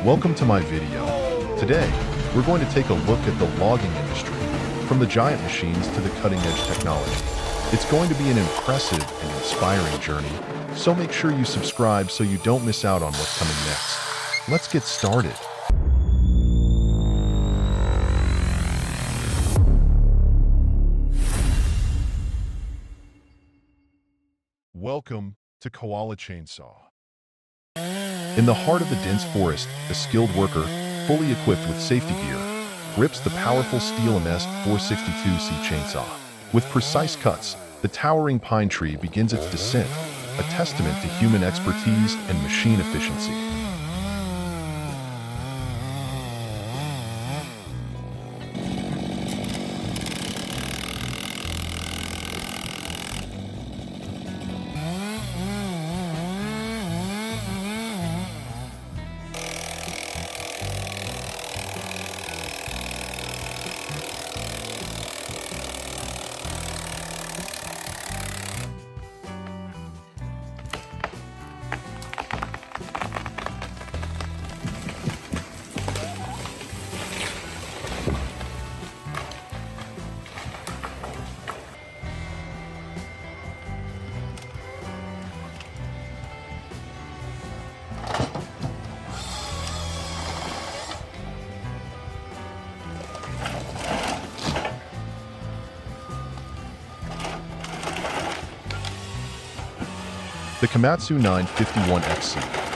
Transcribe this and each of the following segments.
Welcome to my video. Today, we're going to take a look at the logging industry, from the giant machines to the cutting-edge technology. It's going to be an impressive and inspiring journey, so make sure you subscribe so you don't miss out on what's coming next. Let's get started. Welcome to Koala Chainsaw. In the heart of the dense forest, a skilled worker, fully equipped with safety gear, grips the powerful steel MS 462C chainsaw. With precise cuts, the towering pine tree begins its descent, a testament to human expertise and machine efficiency. The Komatsu 951XC,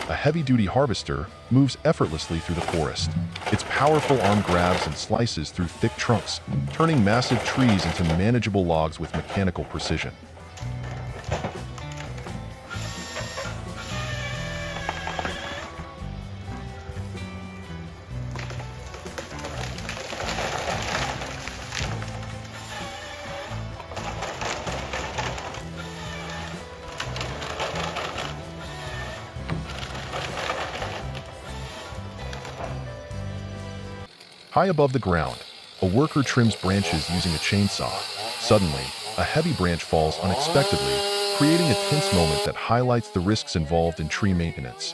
a heavy-duty harvester, moves effortlessly through the forest. Its powerful arm grabs and slices through thick trunks, turning massive trees into manageable logs with mechanical precision. High above the ground, a worker trims branches using a chainsaw. Suddenly, a heavy branch falls unexpectedly, creating a tense moment that highlights the risks involved in tree maintenance.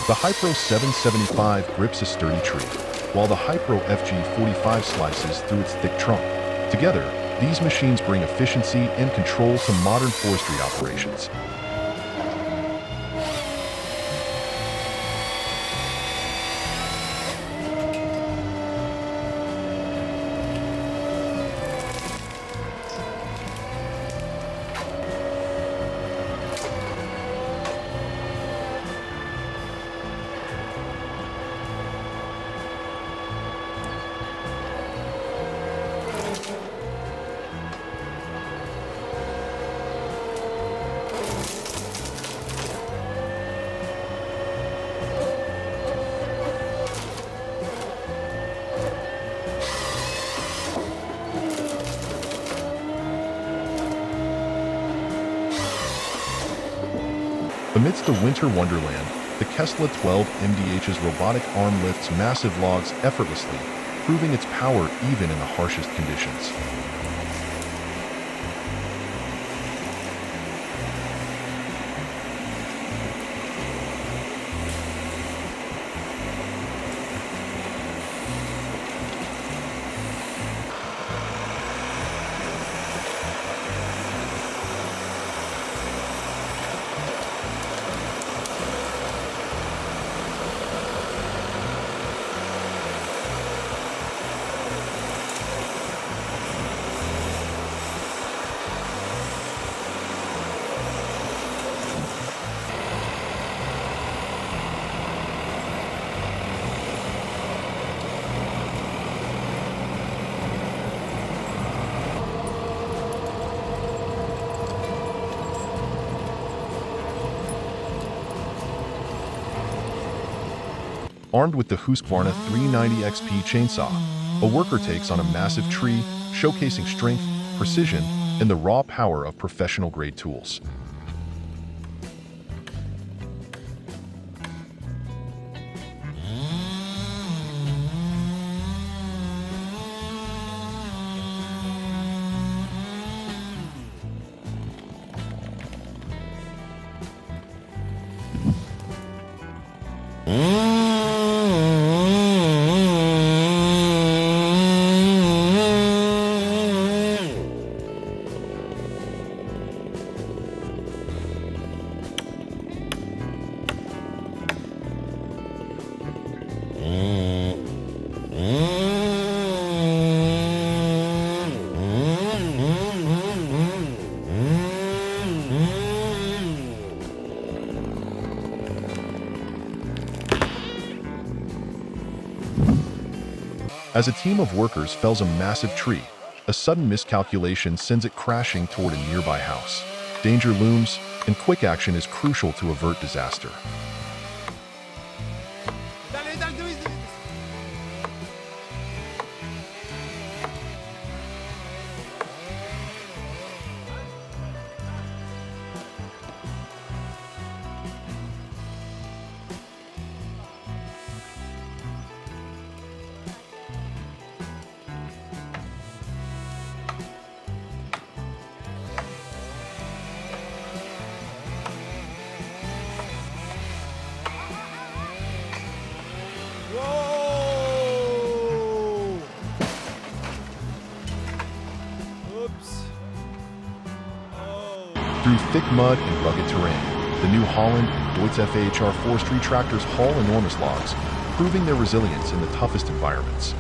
The Hypro 775 grips a sturdy tree, while the Hypro FG45 slices through its thick trunk. Together, these machines bring efficiency and control to modern forestry operations. Amidst the winter wonderland, the Koala 12 MDH's robotic arm lifts massive logs effortlessly, proving its power even in the harshest conditions. Armed with the Husqvarna 390 XP chainsaw, a worker takes on a massive tree, showcasing strength, precision, and the raw power of professional-grade tools. As a team of workers fells a massive tree, a sudden miscalculation sends it crashing toward a nearby house. Danger looms, and quick action is crucial to avert disaster. Through thick mud and rugged terrain, the New Holland and Deutz FAHR forestry tractors haul enormous logs, proving their resilience in the toughest environments.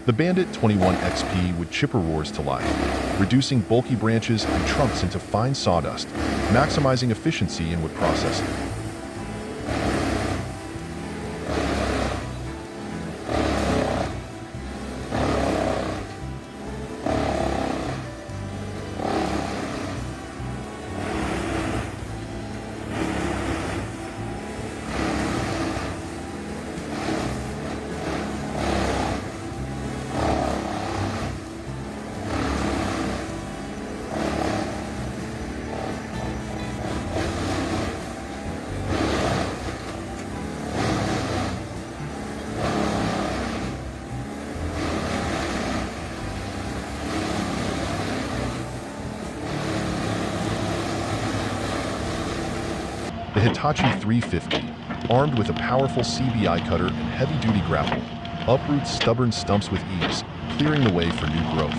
The Bandit 21 XP would chipper roars to life, reducing bulky branches and trunks into fine sawdust, maximizing efficiency in wood processing. The Hitachi 350, armed with a powerful CBI cutter and heavy-duty grapple, uproots stubborn stumps with ease, clearing the way for new growth.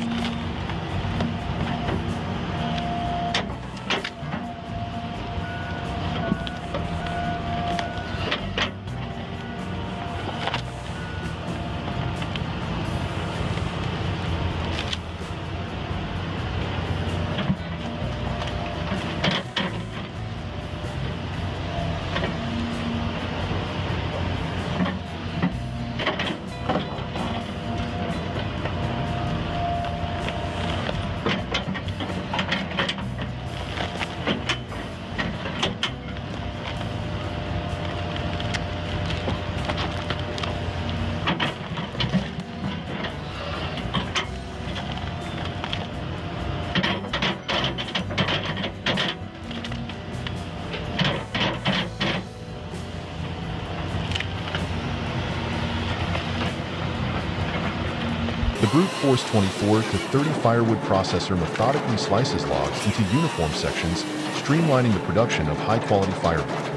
The brute force 24 to 30 firewood processor methodically slices logs into uniform sections, streamlining the production of high-quality firewood.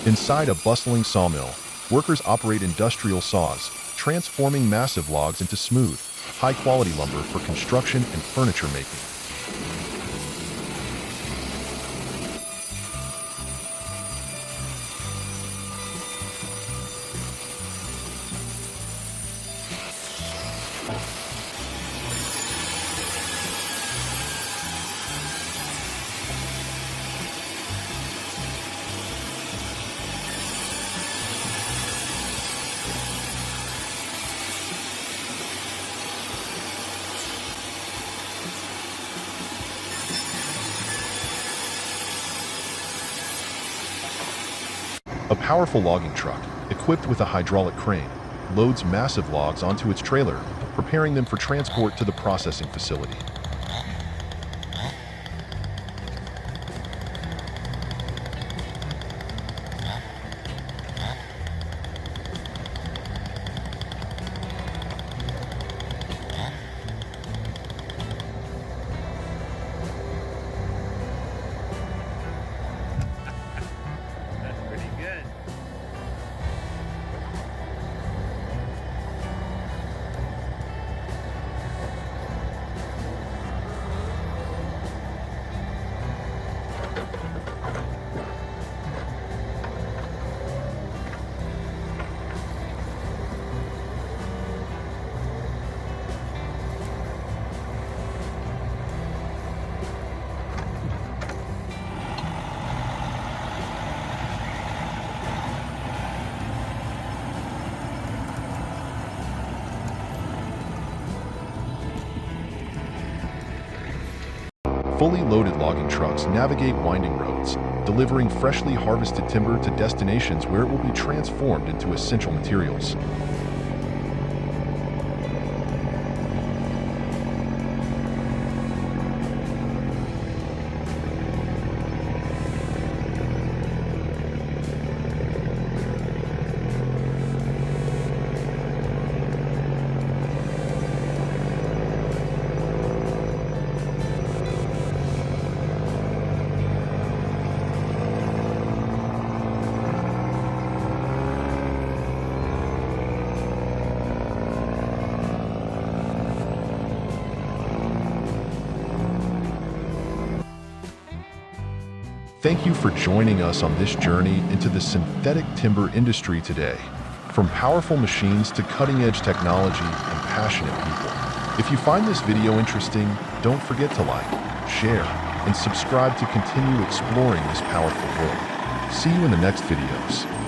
Inside a bustling sawmill, workers operate industrial saws, transforming massive logs into smooth, high-quality lumber for construction and furniture making. A powerful logging truck, equipped with a hydraulic crane, loads massive logs onto its trailer, preparing them for transport to the processing facility. Fully loaded logging trucks navigate winding roads, delivering freshly harvested timber to destinations where it will be transformed into essential materials. Thank you for joining us on this journey into the synthetic timber industry today. From powerful machines to cutting-edge technology and passionate people. If you find this video interesting, don't forget to like, share, and subscribe to continue exploring this powerful world. See you in the next videos.